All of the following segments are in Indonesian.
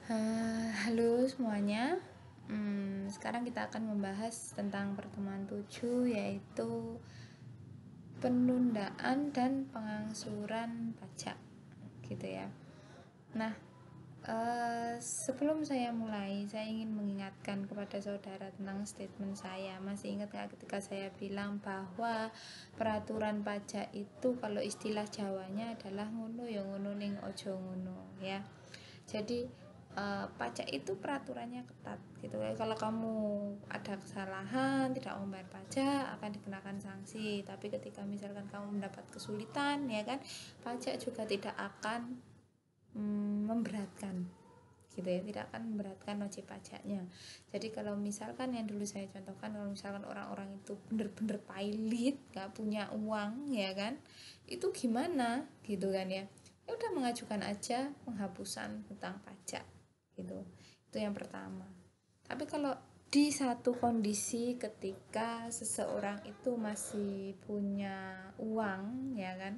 Halo semuanya. Sekarang kita akan membahas tentang pertemuan 7, yaitu penundaan dan pengangsuran pajak, gitu ya. Nah, sebelum saya mulai, saya ingin mengingatkan kepada saudara tentang statement saya. Masih ingat nggak ketika saya bilang bahwa peraturan pajak itu kalau istilah Jawanya adalah ngono ya ngono ning ojo ngono ya. Jadi pajak itu peraturannya ketat gitu ya. Kalau kamu ada kesalahan tidak membayar pajak akan dikenakan sanksi. Tapi ketika misalkan kamu mendapat kesulitan ya kan, pajak juga tidak akan memberatkan gitu ya, tidak akan memberatkan wajib pajaknya. Jadi kalau misalkan yang dulu saya contohkan, kalau misalkan orang-orang itu bener-bener pailit, gak punya uang ya kan, itu gimana gitu kan ya, udah mengajukan aja penghapusan hutang pajak gitu. Itu yang pertama. Tapi kalau di satu kondisi ketika seseorang itu masih punya uang ya kan,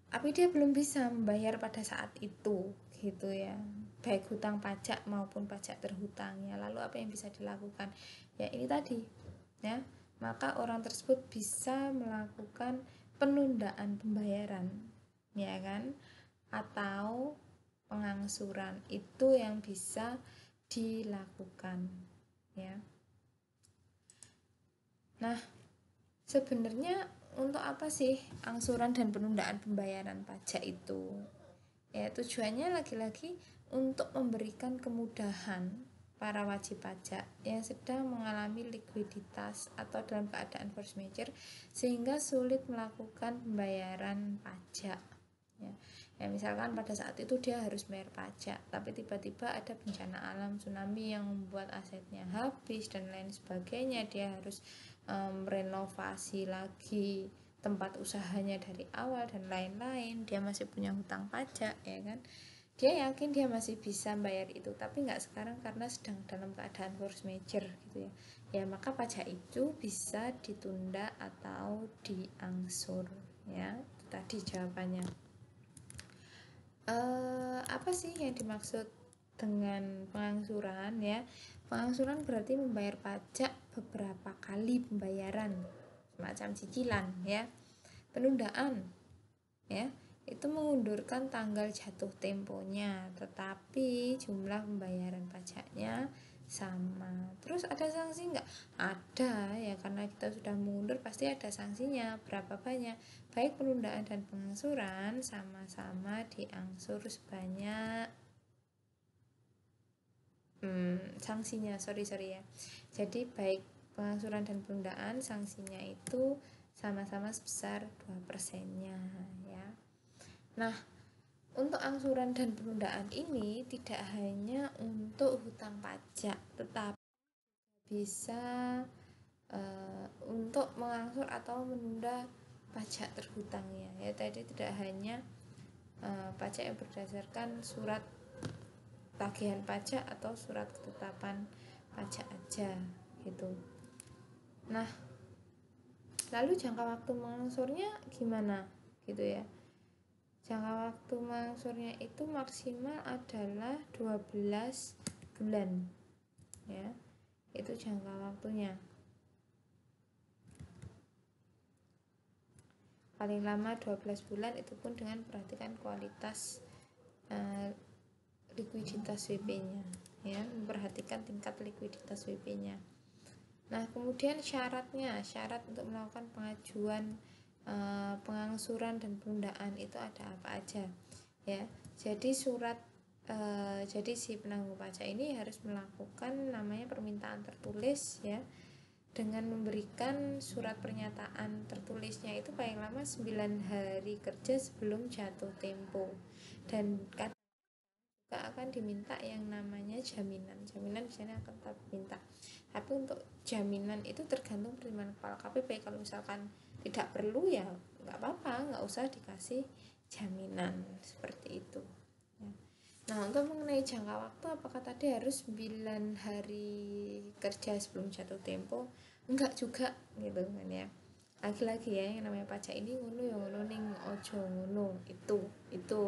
tapi dia belum bisa membayar pada saat itu gitu ya, baik hutang pajak maupun pajak terhutangnya, lalu apa yang bisa dilakukan? Ya ini tadi ya, maka orang tersebut bisa melakukan penundaan pembayaran ya kan, atau pengangsuran. Itu yang bisa dilakukan ya. Nah, sebenarnya untuk apa sih angsuran dan penundaan pembayaran pajak itu? Ya, tujuannya lagi-lagi untuk memberikan kemudahan para wajib pajak yang sedang mengalami likuiditas atau dalam keadaan force majeure sehingga sulit melakukan pembayaran pajak. Ya, misalkan pada saat itu dia harus bayar pajak, tapi tiba-tiba ada bencana alam, tsunami yang membuat asetnya habis dan lain sebagainya, dia harus renovasi lagi tempat usahanya dari awal dan lain-lain, dia masih punya hutang pajak ya kan, dia yakin dia masih bisa bayar itu, tapi nggak sekarang karena sedang dalam keadaan force majeure gitu ya. Ya maka pajak itu bisa ditunda atau diangsur ya. Itu tadi jawabannya. Apa sih yang dimaksud dengan pengangsuran ya? Pengangsuran berarti membayar pajak beberapa kali pembayaran, semacam cicilan ya. Penundaan ya, itu mengundurkan tanggal jatuh temponya, tetapi jumlah pembayaran pajaknya sama. Terus ada sanksi nggak? Ada ya, karena kita sudah mengundur pasti ada sanksinya. Berapa banyak? Baik penundaan dan pengangsuran sama-sama diangsur sebanyak sanksinya sorry ya. Jadi baik pengangsuran dan penundaan sanksinya itu sama-sama sebesar 2%-nya ya. Nah, untuk angsuran dan penundaan ini tidak hanya untuk hutang pajak, tetapi bisa untuk mengangsur atau menunda pajak terhutangnya ya. Tadi tidak hanya pajak yang berdasarkan surat tagihan pajak atau surat ketetapan pajak aja gitu. Nah, lalu jangka waktu mengangsurnya gimana gitu ya. Jangka waktu mengangsurnya itu maksimal adalah 12 bulan ya. Itu jangka waktunya. Paling lama 12 bulan, itu pun dengan perhatikan kualitas likuiditas WP-nya ya, memperhatikan tingkat likuiditas WP-nya. Nah, kemudian syarat untuk melakukan pengajuan pengangsuran dan penundaan itu ada apa aja ya. Jadi jadi si penanggung pajak ini harus melakukan namanya permintaan tertulis ya, dengan memberikan surat pernyataan tertulisnya itu paling lama 9 hari kerja sebelum jatuh tempo, dan juga akan diminta yang namanya jaminan di sini akan tetap minta. Tapi untuk jaminan itu tergantung pertimbangan kepala KPP. Kalau misalkan tidak perlu ya nggak apa-apa, nggak usah dikasih jaminan seperti itu ya. Nah, untuk mengenai jangka waktu, apakah tadi harus 9 hari kerja sebelum jatuh tempo? Enggak juga gitu kan ya. Lagi-lagi ya, yang namanya pajak ini ngono ya ngono ning ojo ngono, itu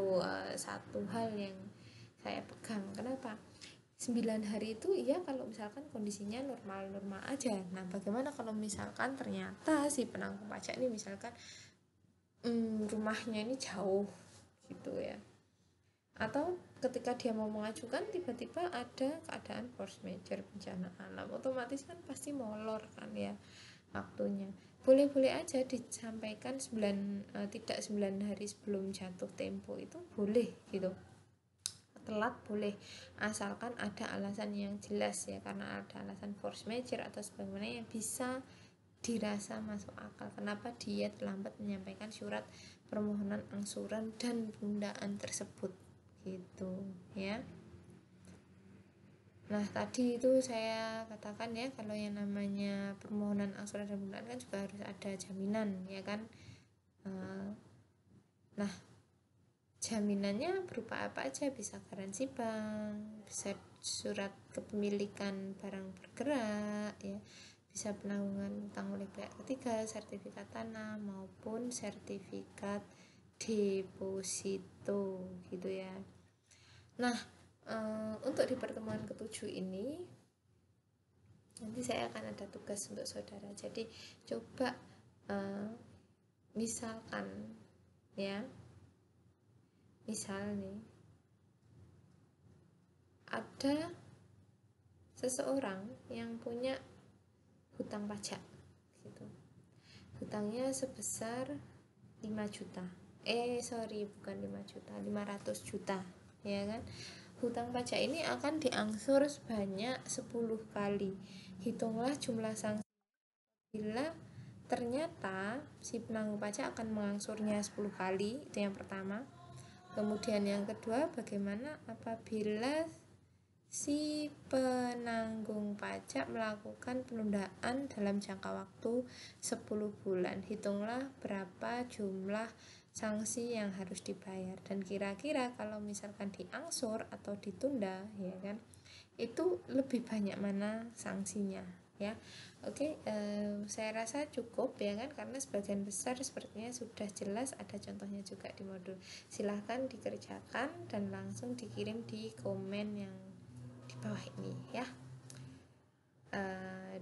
satu hal yang saya pegang. Kenapa? 9 hari itu ya kalau misalkan kondisinya normal-normal aja. Nah, bagaimana kalau misalkan ternyata si penanggung pajak ini misalkan rumahnya ini jauh gitu ya, atau ketika dia mau mengajukan tiba-tiba ada keadaan force majeure, bencana alam, otomatis kan pasti molor kan ya waktunya. Boleh-boleh aja disampaikan tidak 9 hari sebelum jatuh tempo, itu boleh gitu. Telat boleh, asalkan ada alasan yang jelas ya, karena ada alasan force majeure atau sebagainya yang bisa dirasa masuk akal kenapa dia terlambat menyampaikan surat permohonan angsuran dan penundaan tersebut gitu ya. Nah, tadi itu saya katakan ya, kalau yang namanya permohonan angsuran dan penundaan kan juga harus ada jaminan ya kan. Nah, jaminannya berupa apa aja? Bisa garansi bank, bisa surat kepemilikan barang bergerak ya, bisa penanggungan utang oleh pihak ketiga, sertifikat tanah maupun sertifikat deposito gitu ya. Nah, untuk di pertemuan ketujuh ini nanti saya akan ada tugas untuk saudara. Jadi coba misalkan ya, misal nih ada seseorang yang punya hutang pajak gitu. Hutangnya sebesar 5 juta. Bukan 5 juta, 500 juta, ya kan? Hutang pajak ini akan diangsur sebanyak 10 kali. Hitunglah jumlah sanksi bila ternyata si penanggung pajak akan mengangsurnya 10 kali, itu yang pertama. Kemudian yang kedua, bagaimana apabila si penanggung pajak melakukan penundaan dalam jangka waktu 10 bulan. Hitunglah berapa jumlah sanksi yang harus dibayar, dan kira-kira kalau misalkan diangsur atau ditunda ya kan, itu lebih banyak mana sanksinya ya. Oke, saya rasa cukup ya kan, karena sebagian besar sepertinya sudah jelas, ada contohnya juga di modul. Silahkan dikerjakan dan langsung dikirim di komen yang di bawah ini ya.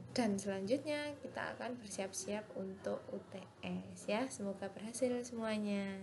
Dan selanjutnya kita akan bersiap-siap untuk UTS ya. Semoga berhasil semuanya.